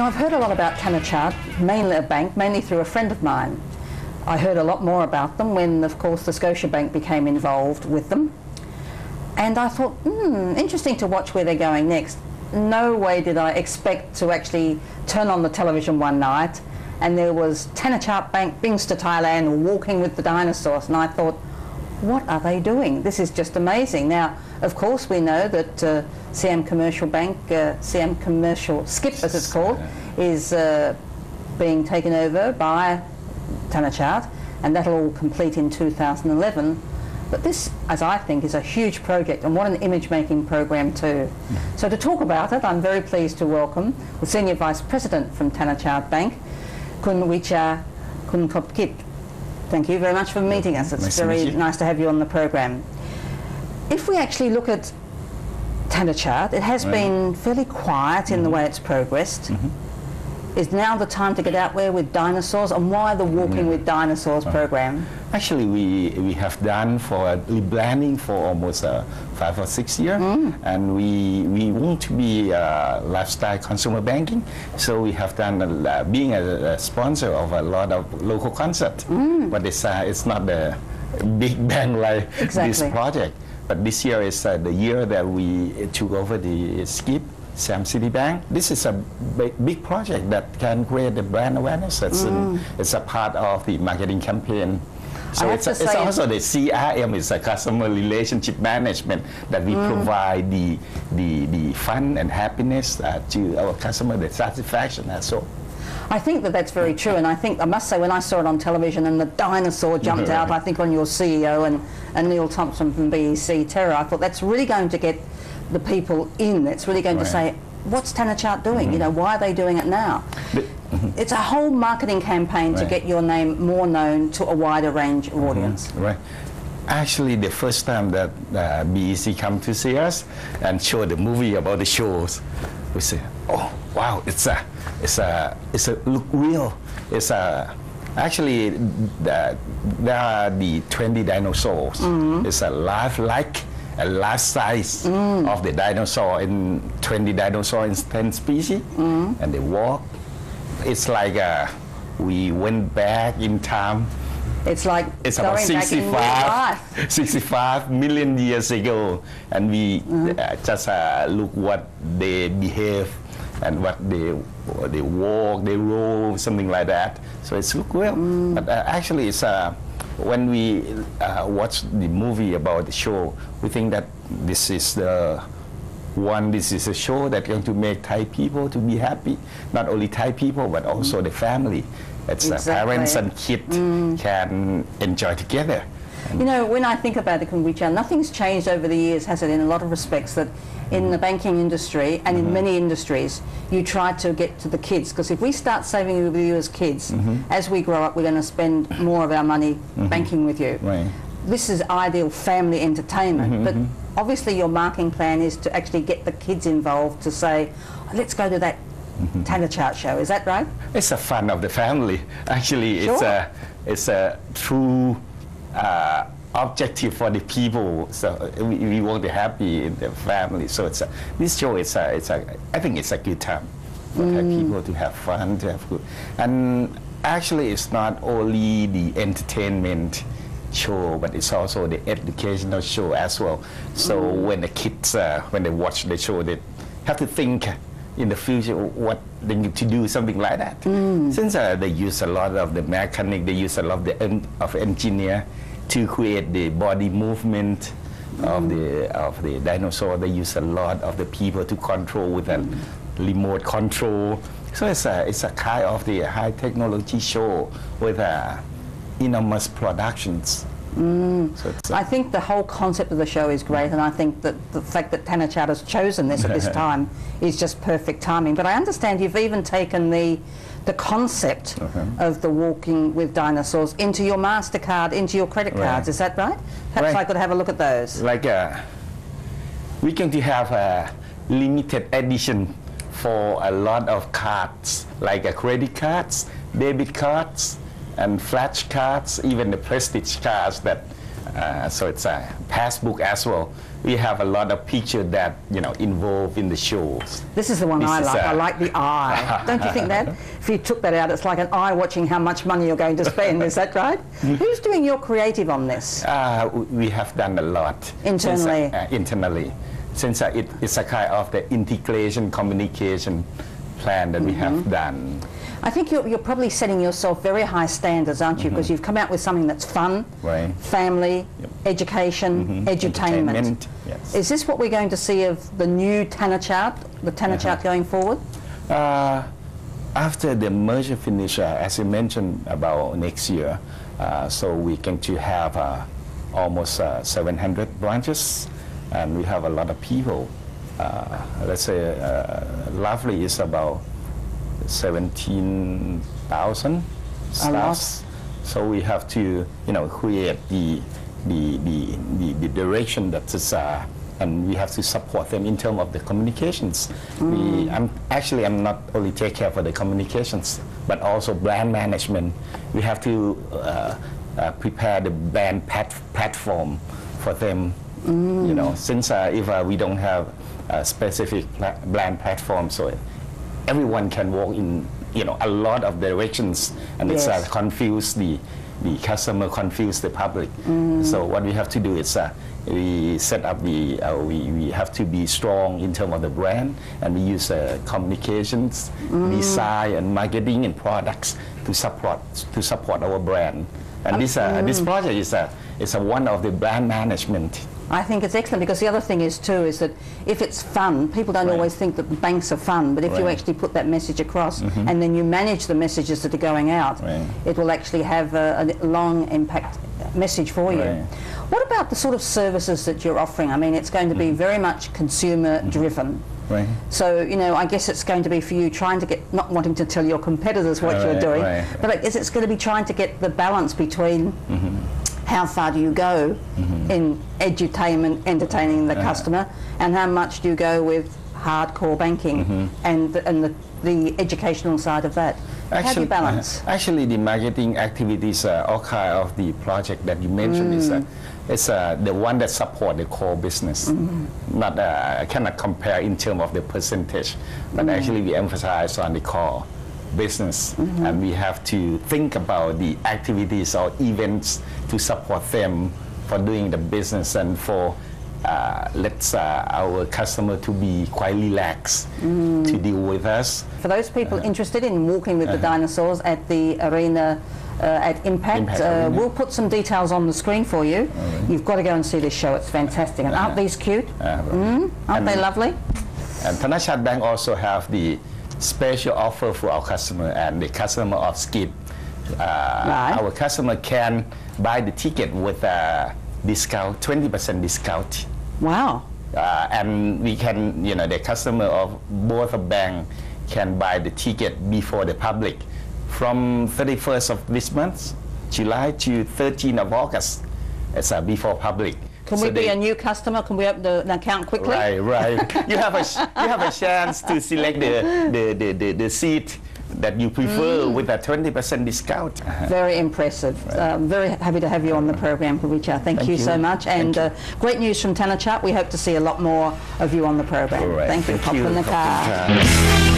know, I've heard a lot about Thanachart, mainly a bank, mainly through a friend of mine. I heard a lot more about them when, of course, the Scotiabank became involved with them. And I thought, interesting to watch where they're going next. No way did I expect to actually turn on the television one night and there was Thanachart Bank brings to Thailand walking with the dinosaurs, and I thought, what are they doing? This is just amazing. Now, of course, we know that Siam Commercial Bank, Siam Commercial Skip as it's called, is being taken over by Thanachart, and that'll all complete in 2011. But this, as I think, is a huge project, and what an image-making program too. So to talk about it, I'm very pleased to welcome the Senior Vice President from Thanachart Bank, Kun Wicha Kun Kopkit. Thank you very much for meeting us. It's very nice to have you on the program. If we actually look at Thanachart, it has been fairly quiet in the way it's progressed. Is now the time to get out there with dinosaurs, and why the Walking with Dinosaurs program? Actually, we have done for rebranding for almost 5 or 6 years, and we want to be lifestyle consumer banking. So we have done being a sponsor of a lot of local concepts, but it's not the big bang like this project. But this year is the year that we took over the Skip Siam City Bank. This is a big project that can create the brand awareness. It's a part of the marketing campaign. So it's also the CRM, it's a customer relationship management, that we provide the fun and happiness to our customer, the satisfaction as well. I think that that's very true, and I must say, when I saw it on television and the dinosaur jumped out, I think on your CEO and Neil Thompson from BEC Terra, I thought that's really going to get the people in. It's really going to say, what's Thanachart doing? You know, why are they doing it now? It's a whole marketing campaign to get your name more known to a wider range of audience. Right. Actually, the first time that BEC come to see us and show the movie about the shows, we say, oh wow, it's a look real. It's a actually there are the 20 dinosaurs. It's a lifelike. A life size of the dinosaur, in 20 dinosaurs in 10 species, and they walk. It's like we went back in time. It's like it's about 65 million years ago, and we just look what they behave and what they walk, they roll, something like that. So it's look well, but actually it's when we watch the movie about the show, we think that this is a show that's going to make Thai people to be happy. Not only Thai people, but also the family. It's parents and kids can enjoy together. You know, when I think about it, Kumwicha, nothing's changed over the years, has it, in a lot of respects, that in the banking industry and in many industries, you try to get to the kids. Because if we start saving with you as kids, as we grow up, we're going to spend more of our money banking with you. Right. This is ideal family entertainment. But obviously your marketing plan is to actually get the kids involved, to say, oh, let's go to that Thanachart show. Is that right? It's a fun of the family. Actually, it's a true objective for the people. So we want to be happy in the family. So this show I think it's a good time for people to have fun, to have good. And actually, it's not only the entertainment show, but it's also the educational show as well. So when the kids, when they watch the show, they have to think in the future what they need to do, something like that. Since they use a lot of the mechanic, they use a lot of engineer to create the body movement of the dinosaur. They use a lot of the people to control with a remote control. So it's a kind of the high technology show with enormous productions. So I think the whole concept of the show is great, and I think that the fact that Thanachart has chosen this at this time is just perfect timing. But I understand you've even taken the concept of the Walking with Dinosaurs into your MasterCard, into your credit cards. Is that right? Perhaps I could have a look at those. Like we're going to have a limited edition for a lot of cards, like credit cards, debit cards, and flash cards, even the prestige cards that So it's a passbook as well. We have a lot of pictures that involved in the shows. This is the one I like. I like the eye. Don't you think that? If you took that out, it's like an eye watching how much money you're going to spend. Is that right? Who's doing your creative on this? We have done a lot internally. Internally, since it's a kind of the integration communication plan that we have done. I think you're probably setting yourself very high standards, aren't you? Because you've come out with something that's fun, right. Family, education, edutainment. Yes. Is this what we're going to see of the new Tanner chart, the Tanner chart going forward? After the merger finish, as you mentioned about next year, so we're going to have almost 700 branches, and we have a lot of people. Let's say roughly is about 17,000 staffs. So we have to, create the direction that is, and we have to support them in terms of the communications. I'm not only take care for the communications, but also brand management. We have to prepare the brand platform for them. Since if we don't have a specific brand platform, so everyone can walk in, a lot of directions, and it's confuse the customer, confuse the public. So what we have to do is we set up we have to be strong in terms of the brand, and we use communications, design, and marketing and products to support our brand. And this project is one of the brand management. I think it's excellent, because the other thing is too is that if it's fun, people don't always think that the banks are fun, but if you actually put that message across and then you manage the messages that are going out, it will actually have a long impact message for you. What about the sort of services that you're offering? I mean, it's going to be very much consumer driven. So, I guess it's going to be for you trying to get, not wanting to tell your competitors what you're doing, but it's going to be trying to get the balance between how far do you go in edutainment, entertaining the customer, and how much do you go with hardcore banking and the educational side of that? How do you balance? Actually, the marketing activities, all kind of the project that you mentioned is the one that support the core business. Not I cannot compare in terms of the percentage, but actually we emphasize on the core business, and we have to think about the activities or events to support them for doing the business, and for our customer to be quite relaxed to deal with us. For those people interested in walking with the dinosaurs at the arena at Impact, we'll put some details on the screen for you. You've got to go and see this show. It's fantastic. And aren't these cute? Aren't they lovely? And Thanner Chart Bank also have the special offer for our customer, and the customer of Skip. Our customer can buy the ticket with a discount, 20% discount. Wow. And we can, the customer of both of bank can buy the ticket before the public from 31st of this month, July, to 13th of August. It's before public. Can we be a new customer? Can we open an account quickly? Right. You have a chance to select the seat that you prefer with a 20% discount. Very impressive. Very happy to have you on the program, Kavicha. Thank you so much. And great news from Tanner Chart. We hope to see a lot more of you on the program. Right. Thank you. Pop in the car.